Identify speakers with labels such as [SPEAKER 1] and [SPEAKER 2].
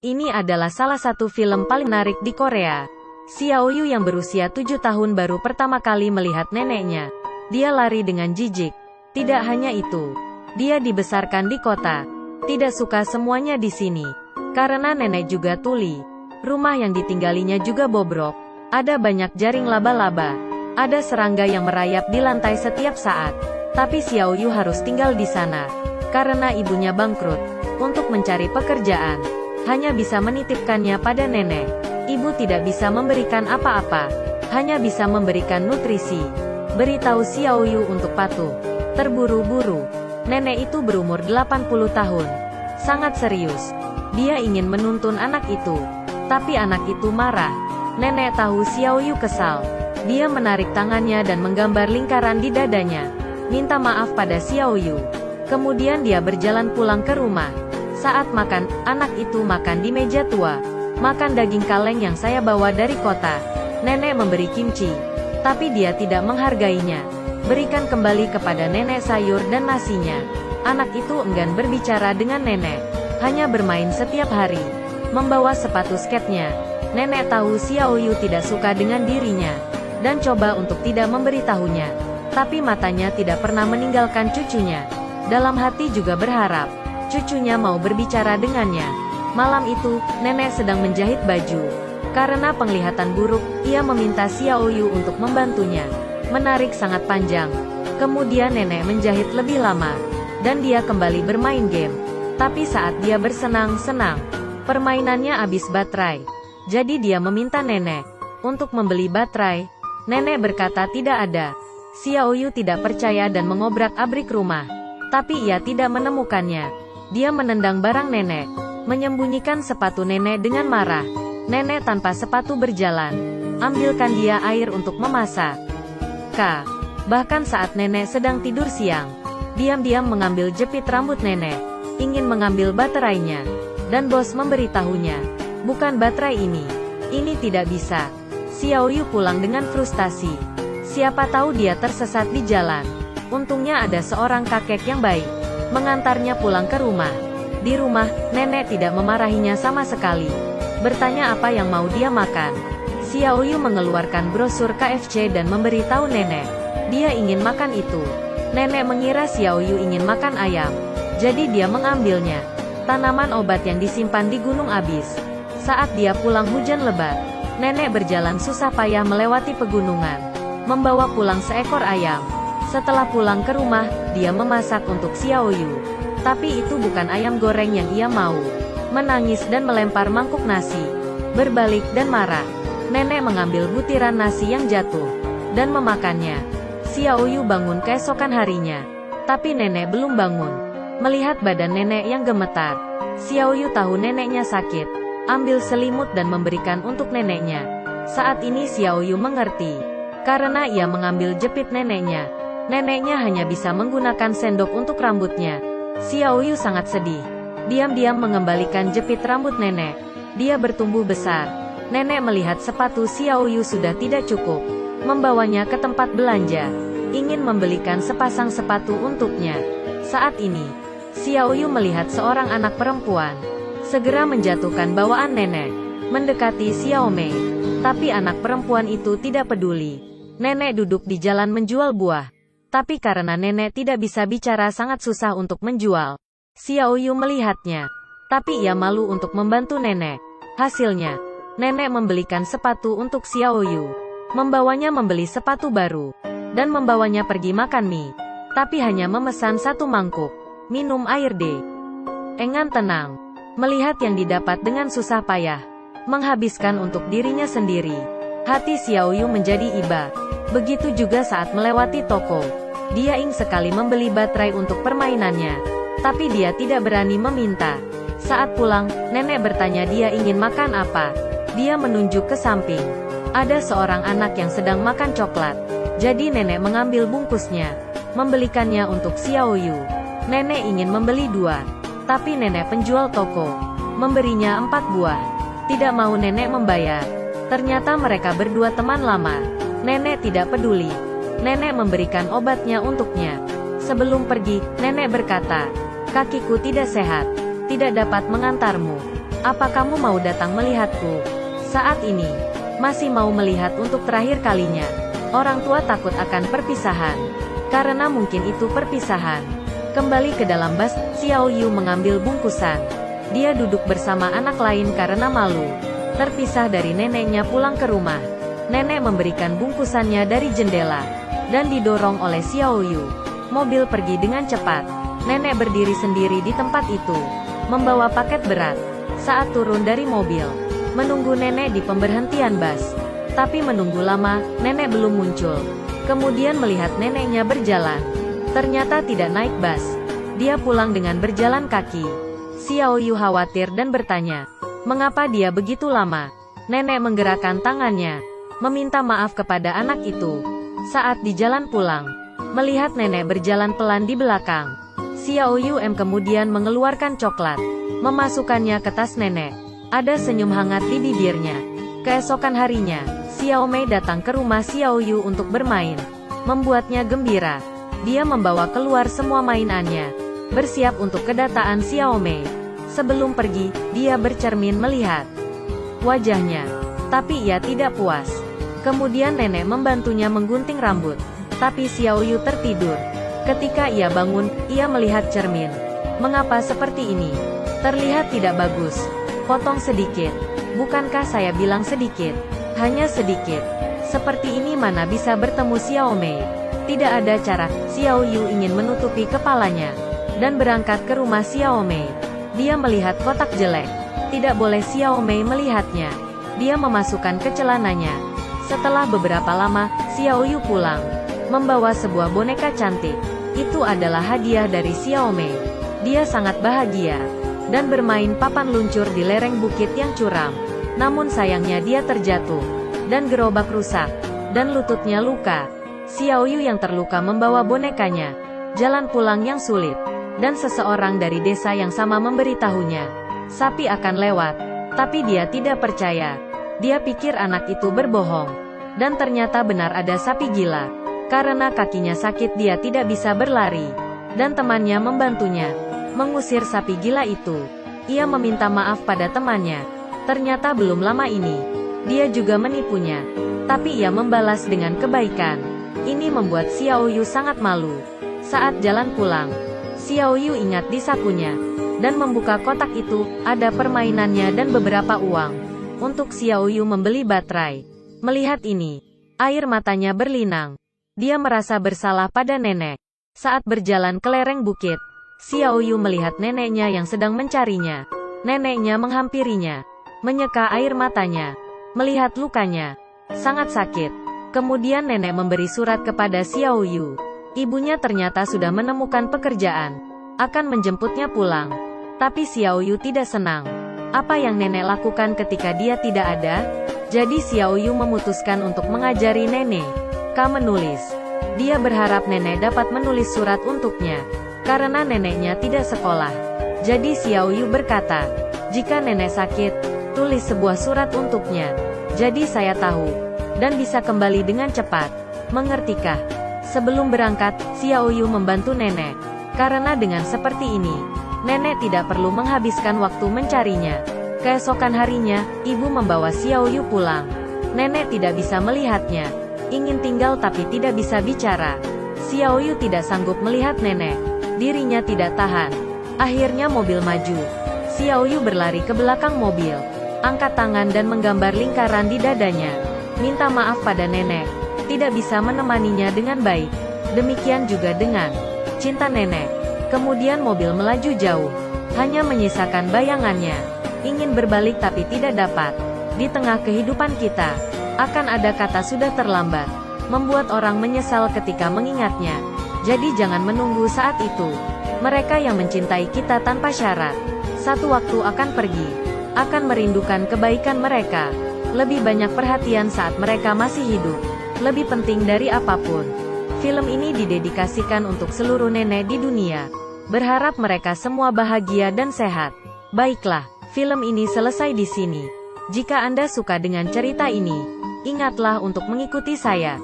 [SPEAKER 1] Ini adalah salah satu film paling menarik di Korea. Xiaoyu yang berusia 7 tahun baru pertama kali melihat neneknya. Dia lari dengan jijik. Tidak hanya itu, dia dibesarkan di kota. Tidak suka semuanya di sini. Karena nenek juga tuli. Rumah yang ditinggalinya juga bobrok. Ada banyak jaring laba-laba. Ada serangga yang merayap di lantai setiap saat. Tapi Xiaoyu harus tinggal di sana. Karena ibunya bangkrut. Untuk mencari pekerjaan, hanya bisa menitipkannya pada nenek. Ibu tidak bisa memberikan apa-apa. Hanya bisa memberikan nutrisi. Beritahu Xiaoyu untuk patuh. Terburu-buru. Nenek itu berumur 80 tahun. Sangat serius. Dia ingin menuntun anak itu. Tapi anak itu marah. Nenek tahu Xiaoyu kesal. Dia menarik tangannya dan menggambar lingkaran di dadanya. Minta maaf pada Xiaoyu. Kemudian dia berjalan pulang ke rumah. Saat makan, anak itu makan di meja tua. Makan daging kaleng yang saya bawa dari kota. Nenek memberi kimchi. Tapi dia tidak menghargainya. Berikan kembali kepada nenek sayur dan nasinya. Anak itu enggan berbicara dengan nenek. Hanya bermain setiap hari. Membawa sepatu skatenya. Nenek tahu Xiaoyu tidak suka dengan dirinya. Dan coba untuk tidak memberitahunya. Tapi matanya tidak pernah meninggalkan cucunya. Dalam hati juga berharap cucunya mau berbicara dengannya. Malam itu, nenek sedang menjahit baju. Karena penglihatan buruk, ia meminta Xiaoyu untuk membantunya. Menarik sangat panjang. Kemudian nenek menjahit lebih lama. Dan dia kembali bermain game. Tapi saat dia bersenang-senang, permainannya habis baterai. Jadi dia meminta nenek untuk membeli baterai. Nenek berkata tidak ada. Xiaoyu tidak percaya dan mengobrak-abrik rumah. Tapi ia tidak menemukannya. Dia menendang barang nenek. Menyembunyikan sepatu nenek dengan marah. Nenek tanpa sepatu berjalan. Ambilkan dia air untuk memasak. Bahkan saat nenek sedang tidur siang, diam-diam mengambil jepit rambut nenek. Ingin mengambil baterainya. Dan bos memberitahunya, bukan baterai ini. Ini tidak bisa. Xiaoyu pulang dengan frustasi. Siapa tahu dia tersesat di jalan. Untungnya ada seorang kakek yang baik. Mengantarnya pulang ke rumah. Di rumah, nenek tidak memarahinya sama sekali. Bertanya apa yang mau dia makan. Xiaoyu mengeluarkan brosur KFC dan memberitahu nenek. Dia ingin makan itu. Nenek mengira Xiaoyu ingin makan ayam. Jadi dia mengambilnya. Tanaman obat yang disimpan di gunung habis. Saat dia pulang hujan lebat. Nenek berjalan susah payah melewati pegunungan. Membawa pulang seekor ayam. Setelah pulang ke rumah, dia memasak untuk Xiaoyu. Tapi itu bukan ayam goreng yang ia mau. Menangis dan melempar mangkuk nasi. Berbalik dan marah. Nenek mengambil butiran nasi yang jatuh. Dan memakannya. Xiaoyu bangun keesokan harinya. Tapi nenek belum bangun. Melihat badan nenek yang gemetar. Xiaoyu tahu neneknya sakit. Ambil selimut dan memberikan untuk neneknya. Saat ini Xiaoyu mengerti. Karena ia mengambil jepit neneknya. Neneknya hanya bisa menggunakan sendok untuk rambutnya. Xiaoyu sangat sedih. Diam-diam mengembalikan jepit rambut nenek. Dia bertumbuh besar. Nenek melihat sepatu Xiaoyu sudah tidak cukup. Membawanya ke tempat belanja. Ingin membelikan sepasang sepatu untuknya. Saat ini, Xiaoyu melihat seorang anak perempuan. Segera menjatuhkan bawaan nenek. Mendekati Xiaomei. Tapi anak perempuan itu tidak peduli. Nenek duduk di jalan menjual buah. Tapi karena nenek tidak bisa bicara sangat susah untuk menjual. Xiaoyu melihatnya. Tapi ia malu untuk membantu nenek. Hasilnya, nenek membelikan sepatu untuk Xiaoyu. Membawanya membeli sepatu baru. Dan membawanya pergi makan mie. Tapi hanya memesan satu mangkuk. Minum air deh. Engan tenang. Melihat yang didapat dengan susah payah. Menghabiskan untuk dirinya sendiri. Hati Xiaoyu menjadi iba. Begitu juga saat melewati toko. Dia ingin sekali membeli baterai untuk permainannya. Tapi dia tidak berani meminta. Saat pulang, nenek bertanya dia ingin makan apa. Dia menunjuk ke samping. Ada seorang anak yang sedang makan coklat. Jadi nenek mengambil bungkusnya. Membelikannya untuk Xiaoyu. Nenek ingin membeli 2. Tapi nenek penjual toko memberinya 4 buah. Tidak mau nenek membayar. Ternyata mereka berdua teman lama. Nenek tidak peduli. Nenek memberikan obatnya untuknya. Sebelum pergi, nenek berkata, "Kakiku tidak sehat, tidak dapat mengantarmu. Apa kamu mau datang melihatku? Saat ini, masih mau melihat untuk terakhir kalinya. Orang tua takut akan perpisahan. Karena mungkin itu perpisahan. Kembali ke dalam bus, Xiao Yu mengambil bungkusan. Dia duduk bersama anak lain karena malu. Terpisah dari neneknya pulang ke rumah. Nenek memberikan bungkusannya dari jendela. Dan didorong oleh Xiao Yu. Mobil pergi dengan cepat. Nenek berdiri sendiri di tempat itu. Membawa paket berat. Saat turun dari mobil, menunggu nenek di pemberhentian bus. Tapi menunggu lama, nenek belum muncul. Kemudian melihat neneknya berjalan. Ternyata tidak naik bus. Dia pulang dengan berjalan kaki. Xiao Yu khawatir dan bertanya, mengapa dia begitu lama? Nenek menggerakkan tangannya, meminta maaf kepada anak itu. Saat di jalan pulang, melihat nenek berjalan pelan di belakang, Xiao Yu kemudian mengeluarkan coklat, memasukkannya ke tas nenek. Ada senyum hangat di bibirnya. Keesokan harinya, Xiao Mei datang ke rumah Xiao Yu untuk bermain. Membuatnya gembira. Dia membawa keluar semua mainannya, bersiap untuk kedatangan Xiao Mei. Sebelum pergi, dia bercermin melihat wajahnya. Tapi ia tidak puas. Kemudian nenek membantunya menggunting rambut. Tapi Xiao Yu tertidur. Ketika ia bangun, ia melihat cermin. Mengapa seperti ini? Terlihat tidak bagus. Potong sedikit. Bukankah saya bilang sedikit? Hanya sedikit. Seperti ini mana bisa bertemu Xiao Mei? Tidak ada cara. Xiao Yu ingin menutupi kepalanya dan berangkat ke rumah Xiao Mei. Dia melihat kotak jelek. Tidak boleh Xiao Mei melihatnya. Dia memasukkan ke celananya. Setelah beberapa lama, Xiao Yu pulang, membawa sebuah boneka cantik. Itu adalah hadiah dari Xiao Mei. Dia sangat bahagia dan bermain papan luncur di lereng bukit yang curam. Namun sayangnya dia terjatuh dan gerobak rusak dan lututnya luka. Xiao Yu yang terluka membawa bonekanya. Jalan pulang yang sulit. Dan seseorang dari desa yang sama memberitahunya, sapi akan lewat. Tapi dia tidak percaya. Dia pikir anak itu berbohong. Dan ternyata benar ada sapi gila. Karena kakinya sakit dia tidak bisa berlari. Dan temannya membantunya mengusir sapi gila itu. Ia meminta maaf pada temannya. Ternyata belum lama ini, dia juga menipunya. Tapi ia membalas dengan kebaikan. Ini membuat Xiao Yu sangat malu. Saat jalan pulang, Xiao Yu ingat di sakunya. Dan membuka kotak itu, ada permainannya dan beberapa uang. Untuk Xiao Yu membeli baterai. Melihat ini, air matanya berlinang. Dia merasa bersalah pada nenek. Saat berjalan ke lereng bukit, Xiao Yu melihat neneknya yang sedang mencarinya. Neneknya menghampirinya, menyeka air matanya, melihat lukanya. Sangat sakit. Kemudian nenek memberi surat kepada Xiao Yu. Ibunya ternyata sudah menemukan pekerjaan, akan menjemputnya pulang. Tapi Xiao Yu tidak senang. Apa yang nenek lakukan ketika dia tidak ada? Jadi Xiao Yu memutuskan untuk mengajari nenek menulis. Dia berharap nenek dapat menulis surat untuknya. Karena neneknya tidak sekolah. Jadi Xiao Yu berkata, jika nenek sakit, tulis sebuah surat untuknya. Jadi saya tahu. Dan bisa kembali dengan cepat. Mengertikah? Sebelum berangkat, Xiao Yu membantu nenek. Karena dengan seperti ini, nenek tidak perlu menghabiskan waktu mencarinya. Keesokan harinya, ibu membawa Xiao Yu pulang. Nenek tidak bisa melihatnya. Ingin tinggal tapi tidak bisa bicara. Xiao Yu tidak sanggup melihat nenek. Dirinya tidak tahan. Akhirnya mobil maju. Xiao Yu berlari ke belakang mobil. Angkat tangan dan menggambar lingkaran di dadanya. Minta maaf pada nenek. Tidak bisa menemaninya dengan baik. Demikian juga dengan cinta nenek. Kemudian mobil melaju jauh. Hanya menyisakan bayangannya. Ingin berbalik tapi tidak dapat. Di tengah kehidupan kita, akan ada kata sudah terlambat. Membuat orang menyesal ketika mengingatnya. Jadi jangan menunggu saat itu. Mereka yang mencintai kita tanpa syarat, satu waktu akan pergi. Akan merindukan kebaikan mereka. Lebih banyak perhatian saat mereka masih hidup. Lebih penting dari apapun. Film ini didedikasikan untuk seluruh nenek di dunia. Berharap mereka semua bahagia dan sehat. Baiklah, film ini selesai di sini. Jika Anda suka dengan cerita ini, ingatlah untuk mengikuti saya.